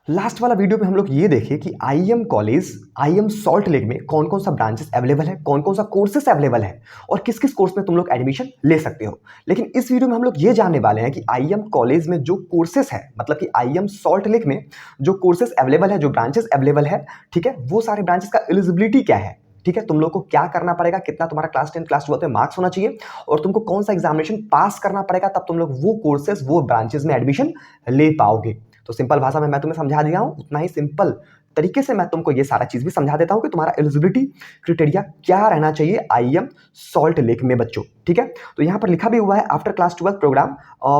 Last वाला video में हम लोग ये देखे कि IIM college, IIM salt lake में कौन कौन सा ब्रांचेस अवेलेबल है, कौन कौन सा कोर्सेस अवेलेबल है और किस किस कोर्स में तुम लोग एडमिशन ले सकते हो। लेकिन इस वीडियो में हम लोग ये जानने वाले हैं कि आईएम कॉलेज में जो कोर्सेस है, मतलब कि आईएम सॉल्ट लेक में जो कोर्सेस अवेलेबल है, जो ब्रांचेस अवेलेबल है, ठीक है, वो सारे ब्रांचेस का एलिजिबिलिटी क्या है, ठीक है, तुम लोग को क्या करना पड़ेगा, कितना तुम्हारा क्लास 10 क्लास 12 में मार्क्स होना चाहिए और तुमको कौन सा एग्जामिनेशन पास करना पड़ेगा, तब तुम लोग वो कोर्सेस, वो ब्रांचेस में एडमिशन ले पाओगे। तो सिंपल भाषा में मैं तुम्हें समझा दिया हूं, उतना ही सिंपल तरीके से मैं तुमको ये सारा चीज भी समझा देता हूं कि तुम्हारा एलिजिबिलिटी क्राइटेरिया क्या रहना चाहिए आईएम सॉल्ट लेक में बच्चों, ठीक है। तो यहां पर लिखा भी हुआ है after class 12 programme,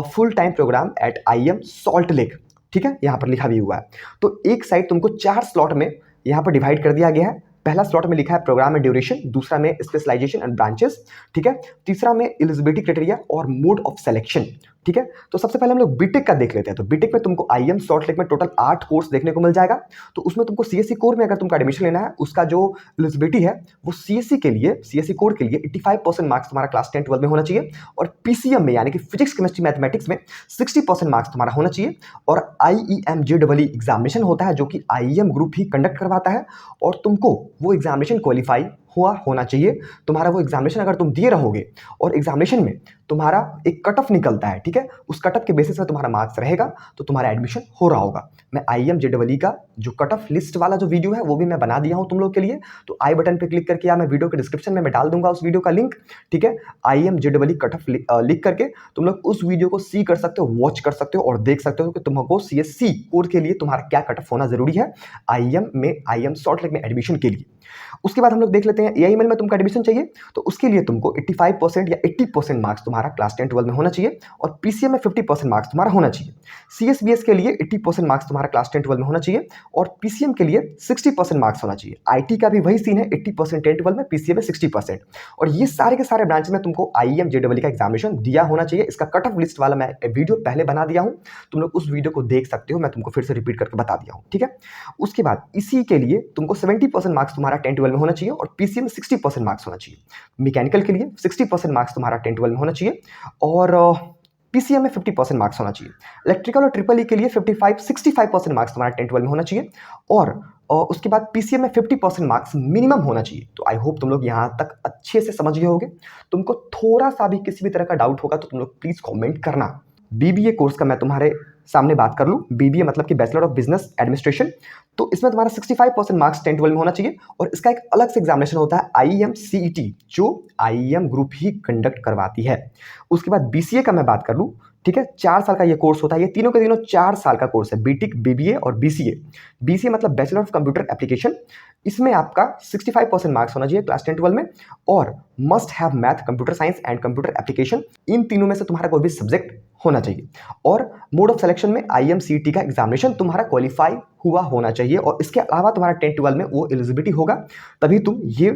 full time programme at IIM salt lake, ठीक है, यहां पर लिखा भी हुआ है। तो एक साइड तुमको 4 स्लॉट में यहां पर डिवाइड कर दिया गया है। पहला स्लॉट में लिखा है प्रोग्राम एंड ड्यूरेशन, दूसरा में स्पेशलाइजेशन एंड ब्रांचेस, ठीक है, तीसरा में एलिजिबिलिटी क्राइटेरिया और मोड ऑफ सिलेक्शन, ठीक है। तो सबसे पहले हम लोग बीटेक का देख लेते हैं। तो बीटेक में तुमको आईएम सॉल्ट लेक में टोटल 8 कोर्स देखने को मिल जाएगा। तो उसमें तुमको सीएससी कोर में अगर तुमको एडमिशन लेना है, उसका जो एलिजिबिलिटी है वो सीएससी के लिए, सीएससी कोर के लिए 85% मार्क्स तुम्हारा क्लास 10 12 में होना चाहिए और पीसीएम में यानी कि फिजिक्स केमिस्ट्री मैथमेटिक्स में 60% मार्क्स तुम्हारा होना चाहिए। और आईईएम जेईई एग्जामिनेशन होता है जो कि आईएम ग्रुप ही कंडक्ट करवाता है और तुमको वो एग्जामिनेशन क्वालिफाई हुआ होना चाहिए। तुम्हारा वो एग्जामिनेशन अगर तुम दिए रहोगे और एग्जामिनेशन में तुम्हारा एक कट ऑफ निकलता है, ठीक है, उस कट ऑफ के बेसिस पे तुम्हारा मार्क्स रहेगा तो तुम्हारा एडमिशन हो रहा होगा। मैं आईएम जेईई का जो कट ऑफ लिस्ट वाला जो वीडियो है वो भी मैं बना दिया हूं तुम लोग के लिए। तो आई बटन पे क्लिक करके या मैं वीडियो के डिस्क्रिप्शन में मैं डाल दूंगा उस वीडियो का लिंक, ठीक है। आईएम जेईई कट ऑफ लिख करके तुम लोग उस वीडियो को सी कर सकते हो, वॉच कर सकते हो और देख सकते हो कि तुमको सीएससी कोर के लिए तुम्हारा क्या कट ऑफ होना जरूरी है आईएम में, आईएम सॉल्ट लेक में एडमिशन के लिए। उसके बाद हम लोग देख लेते हैं एआईएमएल में तुमको एडमिशन चाहिए तो उसके लिए तुमको 85% या 80% मार्क्स तुम्हारा क्लास 10 12 में होना चाहिए और पीसीएम में 50% मार्क्स तुम्हारा होना चाहिए। सीएसबीएस के लिए 80% मार्क्स तुम्हारा क्लास 10 12 में होना चाहिए और पीसीएम के लिए 60% मार्क्स होना चाहिए। आईटी का भी वही सीन है, 80% 10 12 में, पीसीएम में 60%। और ये सारे के सारे ब्रांच में तुमको आईएम जेईई का एग्जामिनेशन दिया होना चाहिए। इसका कट ऑफ लिस्ट वाला मैं वीडियो पहले बना दिया हूं, तुम लोग उस वीडियो को देख सकते हो, मैं तुमको फिर से रिपीट करके बता दिया हूं, ठीक है। उसके बाद इसी के लिए तुमको 70% मार्क्स तुम्हारा 10 12 में होना चाहिए और पीसीएम में 60% मार्क्स होना चाहिए। मैकेनिकल के लिए 60% मार्क्स तुम्हारा 10 12 में होना चाहिए और पीसीएम में 50% मार्क्स होना चाहिए। इलेक्ट्रिकल और ट्रिपल ई के लिए 65% मार्क्स तुम्हारा 10 12 में होना चाहिए और उसके बाद पीसीएम में 50% मार्क्स मिनिमम होना चाहिए। तो आई होप तुम लोग यहाँ तक अच्छे से समझ गए होगे। तुमको थोड़ा सा भी किसी भी तरह का डाउट होगा तो तुम लोग प्लीज कमेंट करना। बीबीए कोर्स का मैं तुम्हारे सामने बात कर लूं, बीबीए मतलब कि बैचलर ऑफ बिजनेस एडमिनिस्ट्रेशन, तो इसमें तुम्हारा 65% मार्क्स 10 12 में होना चाहिए और इसका एक अलग से एग्जामिनेशन होता है आईएम सीईटी जो आईएम ग्रुप ही कंडक्ट करवाती है। उसके बाद बीसीए का मैं बात कर लूं, ठीक है, 4 साल का ये कोर्स होता है। ये तीनों के तीनों 4 साल का कोर्स है, बीटेक, बीबीए और बीसीए। बीसीए मतलब बैचलर ऑफ कंप्यूटर एप्लीकेशन, इसमें आपका 65% मार्क्स होना चाहिए क्लास 10 12 में और must have math, computer science and computer application, इन तीनों में से तुम्हारा कोई भी सब्जेक्ट होना चाहिए। और मोड ऑफ सिलेक्शन में आईएमसीटी का एग्जामिनेशन तुम्हारा क्वालिफाई हुआ होना चाहिए और इसके अलावा तुम्हारा 10 12 में वो एलिजिबिलिटी होगा, तभी तुम ये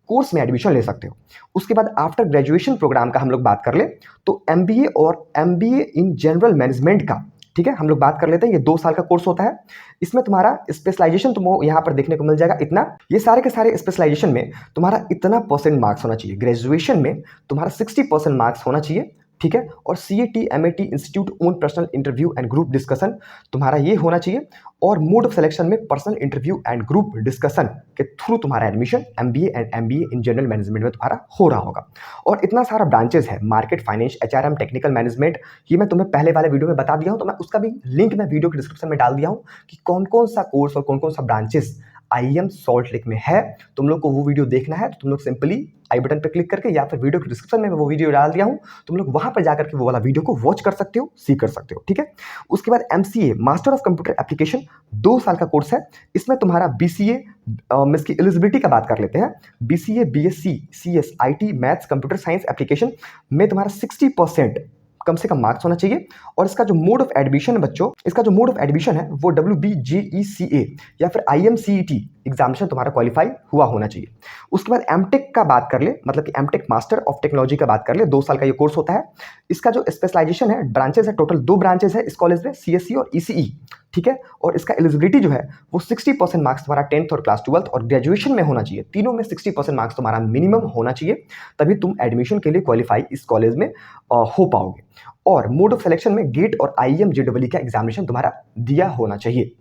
कोर्स में एडमिशन ले सकते हो। उसके बाद आफ्टर ग्रेजुएशन प्रोग्राम का हम लोग बात कर ले तो एमबीए और एमबीए इन जनरल मैनेजमेंट का, ठीक है, हम लोग बात कर लेते हैं। ये 2 साल का कोर्स होता है। इसमें तुम्हारा स्पेशलाइजेशन तुमको यहाँ पर देखने को मिल जाएगा इतना, ये सारे के सारे स्पेशलाइजेशन में तुम्हारा इतना परसेंट मार्क्स होना चाहिए। ग्रेजुएशन में तुम्हारा 60% मार्क्स होना चाहिए, ठीक है, और CAT MAT institute own personal interview and group discussion तुम्हारा ये होना चाहिए और मोड ऑफ सिलेक्शन में personal interview and group discussion के थ्रू तुम्हारा admission MBA and MBA in general management में तुम्हारा हो रहा होगा। और इतना सारा ब्रांचेस है, market, finance, HRM, technical management, ये मैं तुम्हें पहले वाले वीडियो में बता दिया हूं। तो मैं उसका भी लिंक मैं वीडियो के डिस्क्रिप्शन में डाल दिया हूं कि कौन कौन सा कोर्स और कौन कौन सा ब्रांचेस आईएम सॉल्ट लेक में है। तुम लोग को वो वीडियो देखना है तो तुम लोग सिंपली आई बटन पे क्लिक करके या फिर वीडियो के डिस्क्रिप्शन में वो वीडियो डाल दिया हूं, तुम लोग वहां पर जाकर के वो वाला वीडियो को वॉच कर सकते हो, सी कर सकते हो, ठीक है। उसके बाद MCA, master of computer application, 2 साल का कोर्स है। इसमें तुम्हारा बीसीए मिस की एलिजिबिलिटी का बात कर लेते हैं। BCA, BSc, CS, IT, maths, computer science application में तुम्हारा 60% कम से कम मार्क्स होना चाहिए और इसका जो मोड ऑफ एडमिशन है बच्चों, इसका जो मोड ऑफ एडमिशन है वो WBJECA या फिर IMCET एग्जामिनेशन तुम्हारा क्वालिफाई हुआ होना चाहिए। उसके बाद एमटेक का बात कर ले, मतलब कि एमटेक मास्टर ऑफ टेक्नोलॉजी का बात कर ले, 2 साल का ये कोर्स होता है। इसका जो स्पेशलाइजेशन है, ब्रांचेस है, टोटल 2 ब्रांचेस है इस कॉलेज में, सीएससी और ईसीई, ठीक है। और इसका एलिजिबिलिटी जो है वो 60% मार्क्स तुम्हारा 10th और क्लास 12th और ग्रेजुएशन में होना चाहिए। तीनों में 60% मार्क्स तुम्हारा मिनिमम होना चाहिए, तभी तुम एडमिशन के लिए क्वालिफाई इस कॉलेज में हो पाओगे। और मोड ऑफ सिलेक्शन में गेट और आईएम जेईई का एग्जामिनेशन तुम्हारा दिया होना चाहिए।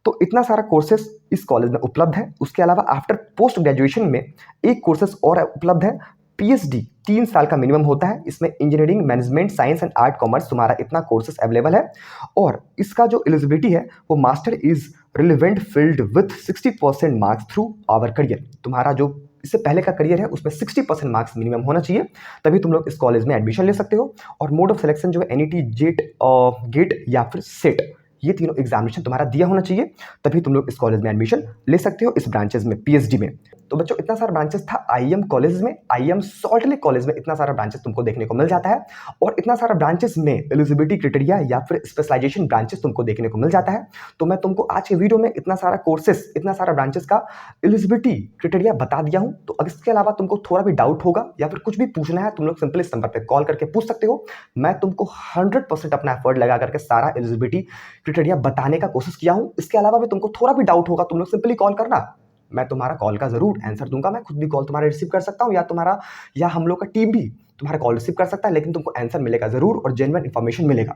तो इतना सारा कोर्सेस इस कॉलेज में उपलब्ध है। उसके अलावा आफ्टर पोस्ट ग्रेजुएशन में एक कोर्सेस और उपलब्ध है, पीएचडी 3 साल का मिनिमम होता है। इसमें engineering, management, science and art, commerce, तुम्हारा इतना कोर्सेस अवेलेबल है। और इसका जो एलिजिबिलिटी है वो master is relevant field with 60% marks through our career. तुम्हारा जो इससे पहले का करियर है उसमें 60% मार्क्स मिनिमम होना चाहिए, तभी तुम लोग इस कॉलेज में एडमिशन ले सकते हो। और मोड ऑफ सिलेक्शन जो है एनईटी, जेट, गेट या फिर सेट, ये तीनों एग्जामिनेशन तुम्हारा दिया होना चाहिए, तभी तुम लोग इस कॉलेज में एडमिशन ले सकते हो, इस ब्रांचेस में, पीएचडी में। तो बच्चों इतना सारा ब्रांचेस था आईएम कॉलेज में, आईएम सॉल्ट लेक कॉलेज में इतना सारा ब्रांचेस तुमको देखने को मिल जाता है। और इतना सारा ब्रांचेस में एलिजिबिलिटी क्राइटेरिया या फिर स्पेशलाइजेशन ब्रांचेस तुमको देखने को मिल जाता है। तो मैं तुमको आज के वीडियो में इतना सारा कोर्सेस, इतना सारा ब्रांचेस का एलिजिबिलिटी क्राइटेरिया बता दिया हूं। तो अगर इसके अलावा तुमको थोड़ा भी डाउट होगा या फिर कुछ भी पूछना है, तुम लोग सिंपल इस नंबर पे कॉल करके पूछ सकते हो। मैं तुमको 100% अपना एफर्ट लगा करके सारा एलिजिबिलिटी क्राइटेरिया बताने का कोशिश किया हूं। इसके अलावा भी तुमको थोड़ा भी डाउट होगा, तुम लोग सिंपली कॉल करना, मैं तुम्हारा कॉल का जरूर आंसर दूंगा। मैं खुद भी कॉल तुम्हारा रिसीव कर सकता हूं, या हम लोग का टीम भी तुम्हारा कॉल रिसीव कर सकता है, लेकिन तुमको आंसर मिलेगा जरूर और जेन्युइन इंफॉर्मेशन मिलेगा।